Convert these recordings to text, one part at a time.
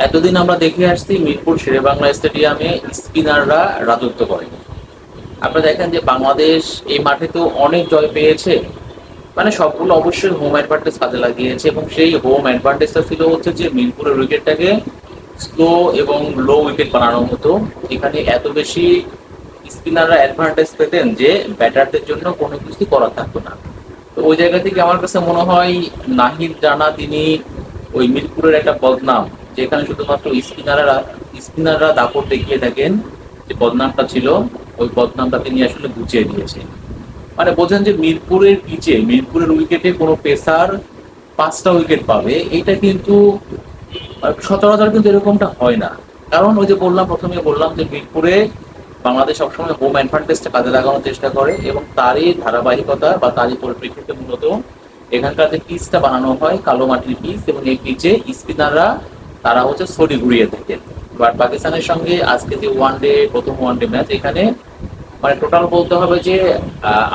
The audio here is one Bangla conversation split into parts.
এতদিন আমরা দেখে আসছি মিরপুর শেরেবাংলা স্টেডিয়ামে স্পিনাররা রাজত্ব করে। আপনারা দেখেন যে বাংলাদেশ এই মাঠে তো অনেক জয় পেয়েছে, মানে সবগুলো অবশ্যই হোম অ্যাডভান্টেজ কাজে লাগিয়েছে, এবং সেই হোম অ্যাডভান্টেজটা ছিল হচ্ছে যে মিরপুরের উইকেটটাকে স্লো এবং লো উইকেট বানানো হতো। এখানে এত বেশি স্পিনাররা অ্যাডভান্টেজ পেতেন যে ব্যাটারদের জন্য কোনো কিছু করার থাকতো না। তো ওই জায়গা থেকে আমার কাছে মনে হয় নাহিদ রানা তিনি ওই মিরপুরের একটা বদনাম, যেখানে শুধুমাত্র স্পিনাররা দাপট দেখিয়ে থাকেন, যে বদনামটা ছিল ওই বদনামটা তিনি আসলে ঘুচিয়ে দিয়েছেন। মানে বোঝেন যে মিরপুরের পিচে মিরপুরের উইকেটে কোনো পেসার 5টা উইকেট পাবে, এটা কিন্তু সচরাচর কিন্তু এরকমটা হয় না। কারণ ওই যে বললাম, প্রথমে বললাম যে মিরপুরে বাংলাদেশ সবসময় হোম অ্যাডভান্টেজটা কাজে লাগানোর চেষ্টা করে, এবং তারই ধারাবাহিকতা বা তারই পরিপ্রেক্ষিতে মূলত এখানকার যে পিচটা বানানো হয় কালো মাটির পিচ, এবং এই পিচে স্পিনাররা তারা হচ্ছে ছড়ি ঘুরিয়ে থাকেন। বাট পাকিস্তানের সঙ্গে আজকে যে প্রথম ওয়ানডে ম্যাচ, এখানে মানে টোটাল বলতে হবে যে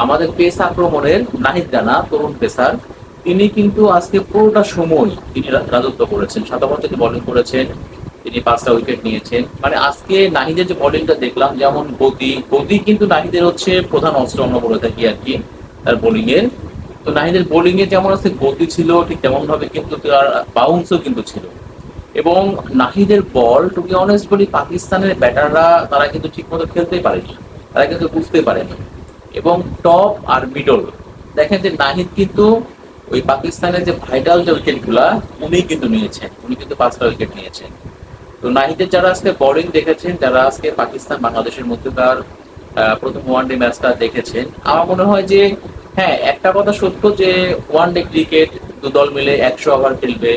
আমাদের পেস আক্রমণের নাহিদ রানা তরুণ পেসার, তিনি কিন্তু আজকে পুরোটা সময় তিনি রাজত্ব করেছেন। 7 ওভার থেকে বোলিং করেছেন, তিনি 5টা উইকেট নিয়েছেন। মানে আজকে নাহিদের যে বোলিংটা দেখলাম, যেমন গতি গতি কিন্তু নাহিদের হচ্ছে প্রধান অস্ত্র আমরা বলে থাকি আর কি তার বোলিং এর। তো নাহিদের বোলিং এ যেমন আছে গতি ছিল, ঠিক তেমন ভাবে কিন্তু তার বাউন্সও কিন্তু ছিল। এবং নাহিদের বল, টু বি অনেস্ট বলি, পাকিস্তানের ব্যাটাররা তারা কিন্তু ঠিক মতো খেলতেই পারেনি, তারা কিন্তু বুঝতে পারেনি। এবং টপ আর মিডল দেখেন যে নাহিদ কিন্তু ওই পাকিস্তানের যে ভাইটাল যে উইকেট গুলা উনি কিন্তু নিয়েছেন, উনি কিন্তু 5টা উইকেট নিয়েছেন। তো নাহিদের যারা আজকে বোলিং দেখেছেন, যারা আজকে পাকিস্তান বাংলাদেশের মধ্যকার প্রথম ওয়ানডে ম্যাচটা দেখেছেন, আমার মনে হয় যে হ্যাঁ, একটা কথা সত্য যে ওয়ানডে ক্রিকেট দু দল মিলে 100 ওভার খেলবে,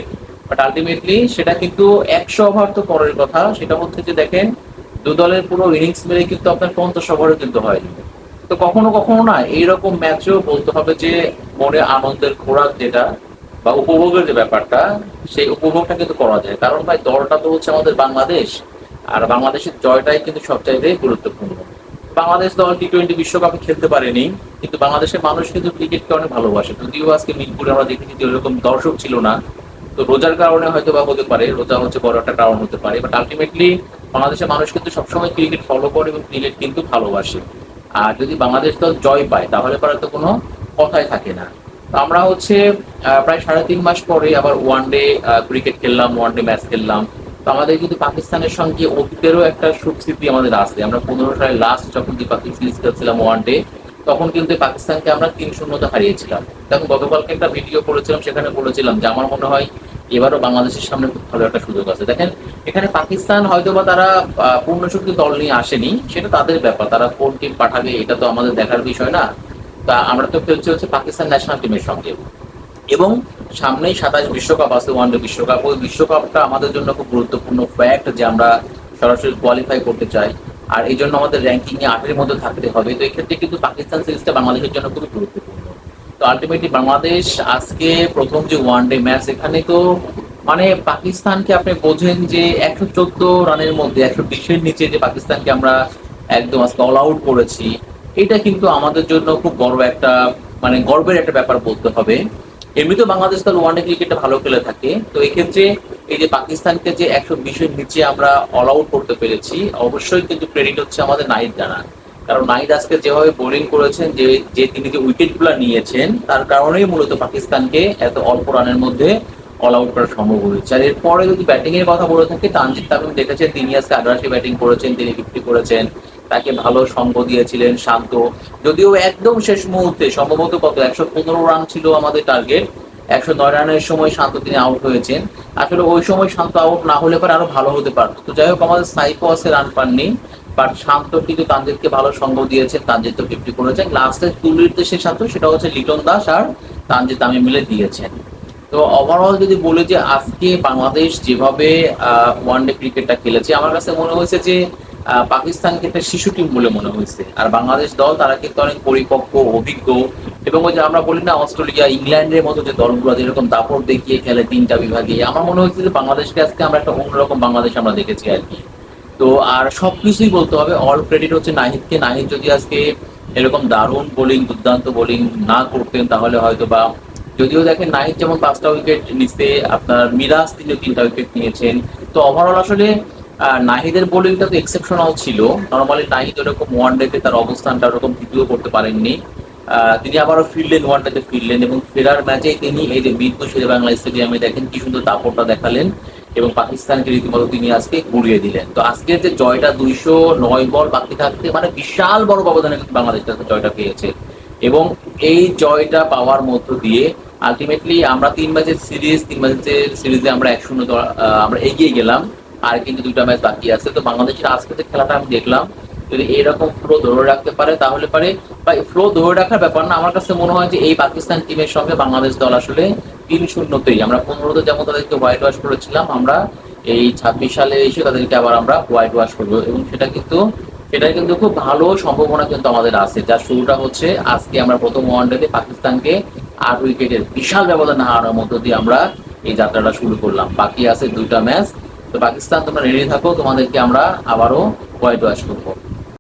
বাট আলটিমেটলি সেটা কিন্তু 100 ওভার তো পরের কথা, সেটা হচ্ছে যে দেখেন দু দলের পুরো ইনিংস মিলে কিন্তু আপনার 50 ওভারও কিন্তু হয়নি। তো কখনো কখনো না এইরকম ম্যাচেও বলতে হবে যে মনে আনন্দের খোরাক যেটা বা উপভোগের যে ব্যাপারটা, সেই উপভোগটা কিন্তু করা যায়। কারণ ভাই দলটা তো হচ্ছে আমাদের বাংলাদেশ, আর বাংলাদেশের জয়টাই কিন্তু সবচাইতে গুরুত্বপূর্ণ। বাংলাদেশ দল টি-20 বিশ্বকাপে খেলতে পারেনি, কিন্তু বাংলাদেশের মানুষ কিন্তু ক্রিকেটকে অনেক ভালোবাসে। যদিও আজকে মিরপুরে আমরা দেখেছি যে ওরকম দর্শক ছিল না, তো রোজার কারণে হয়তো বা হতে পারে, রোজা হচ্ছে বড় একটা কারণ হতে পারে, বাট আলটিমেটলি বাংলাদেশের মানুষ কিন্তু সবসময় ক্রিকেট ফলো করে এবং ক্রিকেট কিন্তু ভালোবাসে। আর যদি বাংলাদেশ দল জয় পায় তাহলে পরে তো কোনো কথাই থাকে না। তো আমরা হচ্ছে প্রায় 3.5 মাস পরে আবার ওয়ানডে ক্রিকেট খেললাম, ওয়ানডে ম্যাচ খেললাম। তো আমাদের কিন্তু পাকিস্তানের সঙ্গে অতীতেরও একটা সুখ স্মৃতি আমাদের আছে। আমরা 15 সালে লাস্ট যখন দ্বিপাক্ষিক সিরিজ খেলছিলাম ওয়ানডে, তখন কিন্তু পাকিস্তানকে আমরা 3-0 হারিয়েছিলাম। তখন গতকালকে একটা ভিডিও করেছিলাম, সেখানে বলেছিলাম যে আমার মনে হয় এবারও বাংলাদেশের সামনে খুব ভালো একটা সুযোগ আছে। দেখেন এখানে পাকিস্তান হয়তো বা তারা পূর্ণ শক্তি দল নিয়ে আসেনি, সেটা তাদের ব্যাপার, তারা কোন টিম পাঠাবে এটা তো আমাদের দেখার বিষয় না। তা আমরা তো খেলছি হচ্ছে পাকিস্তান ন্যাশনাল টিমের সঙ্গে, এবং সামনেই 27 বিশ্বকাপ আছে, ওয়ানডে বিশ্বকাপ। ওই বিশ্বকাপটা আমাদের জন্য খুব গুরুত্বপূর্ণ ফ্যাক্ট যে আমরা সরাসরি কোয়ালিফাই করতে চাই, আর এই জন্য আমাদের র্যাঙ্কিং এ 8-এর মধ্যে থাকতে হবে। তো এক্ষেত্রে কিন্তু পাকিস্তান সিরিজটা বাংলাদেশের জন্য খুবই গুরুত্বপূর্ণ। তো আলটিমেটলি বাংলাদেশ আজকে প্রথম যে ওয়ানডে ম্যাচ, এখানে তো মানে পাকিস্তানকে আপনি বোঝেন যে 114 রানের মধ্যে 120-এর নিচে যে পাকিস্তানকে আমরা একদম আজকে অল আউট করেছি, এটা কিন্তু আমাদের জন্য খুব বড় একটা মানে গর্বের একটা ব্যাপার বলতে হবে। এমনিতেও বাংলাদেশ দল ওয়ানডে ক্রিকেটে ভালো খেলে থাকে, তো এক্ষেত্রে এই যে পাকিস্তানকে যে 120-এর নিচে আমরা অল আউট করতে পেরেছি, অবশ্যই কিন্তু ক্রেডিট হচ্ছে আমাদের নাহিদ রানা। কারণ নাহিদ আজকে যেভাবে বোলিং করেছেন, যে যে তিনি যে উইকেট গুলা নিয়েছেন, তার কারণেই মূলত পাকিস্তানকে এত অল্প রানের মধ্যে অল আউট করা সম্ভব হয়েছে। আর এরপরে যদি ব্যাটিং এর কথা বলে থাকি, তানজিদ তামিম দেখেছেন তিনি আজকে আগ্রাসী ব্যাটিং করেছেন, তিনি 50 করেছেন, তাকে ভালো সঙ্গ দিয়েছিলেন শান্ত। যদিও একদম শেষ মুহূর্তে সম্ভবত কত 115 রান ছিল আমাদের টার্গেট, 109 রানের সময় শান্ত তিনি আউট হয়েছেন। আসলে ওই সময় শান্ত আউট না হলে পরে আরো ভালো হতে পারতো। তো যাই হোক, আমাদের সাইফও আছে রান পাননি, বাট শান্ত কিন্তু তানজিদকে ভালো সঙ্গ দিয়েছেন, তানজিদ তো 50 করেছেন। লাস্টে তুলির দেশে শান্ত, সেটা হচ্ছে লিটন দাস আর তানজিদ তামিম মিলে দিয়েছেন। তো ওভারঅল যদি বলি যে আজকে বাংলাদেশ যেভাবে ওয়ানডে ক্রিকেটটা খেলেছে, আমার কাছে মনে হয়েছে যে পাকিস্তানকে একটা শিশু টিম বলে মনে হয়েছে, আর বাংলাদেশ দল তারা কিন্তু অনেক পরিপক্ক, অভিজ্ঞ। এবং ওই যে আমরা বলি না অস্ট্রেলিয়া, ইংল্যান্ডের মতো যে দলগুলো যেরকম দাপট দেখিয়ে খেলে 3টা বিভাগে, আমার মনে হচ্ছে যে বাংলাদেশকে আজকে আমরা একটা অন্যরকম বাংলাদেশ আমরা দেখেছি আর কি। তো আর সবকিছুই বলতে হবে, অল ক্রেডিট হচ্ছে নাহিদকে। নাহিদ যদি আজকে এরকম দারুণ বোলিং, দুর্দান্ত বোলিং না করতেন, তাহলে হয়তো বা, যদিও দেখেন নাহিদ যেমন 5টা উইকেট নিচ্ছে, আপনার মিরাজ তিনি 3টা উইকেট নিয়েছেন, তো ওভারঅল আসলে নাহিদের বোলিংটা তো এক্সেপশনাল ছিল। নর্মালি নাহিদ ওরকম ওয়ান ডেতে তার অবস্থানটা ওরকম দ্বিতীয় করতে পারেননি। তিনি আবারও ফিরলেন, ওয়ান ডেতে ফিরলেন এবং ফেরার ম্যাচেই তিনি এই যে মিরপুর শেরেবাংলা স্টেডিয়ামে দেখেন কি সুন্দর দাপটটা দেখালেন এবং পাকিস্তানকে রীতিমতো তিনি আজকে গুড়িয়ে দিলেন। তো আজকের যে জয়টা 209 বল বাকি থাকতে মানে বিশাল বড় ব্যবধানে কিন্তু বাংলাদেশ জয়টা পেয়েছে এবং এই জয়টা পাওয়ার মধ্য দিয়ে আলটিমেটলি আমরা 3 ম্যাচের সিরিজে আমরা 1-0 আমরা এগিয়ে গেলাম। আর কিন্তু 2টা ম্যাচ বাকি আছে। তো বাংলাদেশের আজকে যে খেলাটা আমি দেখলাম, যদি এরকম ফ্লো ধরে রাখতে পারে তাহলে পারে, বা ফ্লো ধরে রাখার ব্যাপার না, আমার কাছে মনে হয় যে এই পাকিস্তান টিমের সঙ্গে বাংলাদেশ দল আসলে 3-0তেই, আমরা 15-তে যেমন তাদেরকে হোয়াইট ওয়াশ করেছিলাম, আমরা এই 26 সালে এসে তাদেরকে আবার আমরা হোয়াইট ওয়াশ করবো এবং সেটা কিন্তু খুব ভালো সম্ভাবনা কিন্তু আমাদের আছে। যার শুরুটা হচ্ছে আজকে আমরা প্রথম ওয়ানডেতে পাকিস্তানকে 8 উইকেটের বিশাল ব্যবধান হারানোর মধ্য দিয়ে আমরা এই যাত্রাটা শুরু করলাম। বাকি আছে 2টা ম্যাচ। তো পাকিস্তান তোমরা রেডি থাকো, তোমাদেরকে আমরা আবারও হোয়াইট ওয়াশ করবো।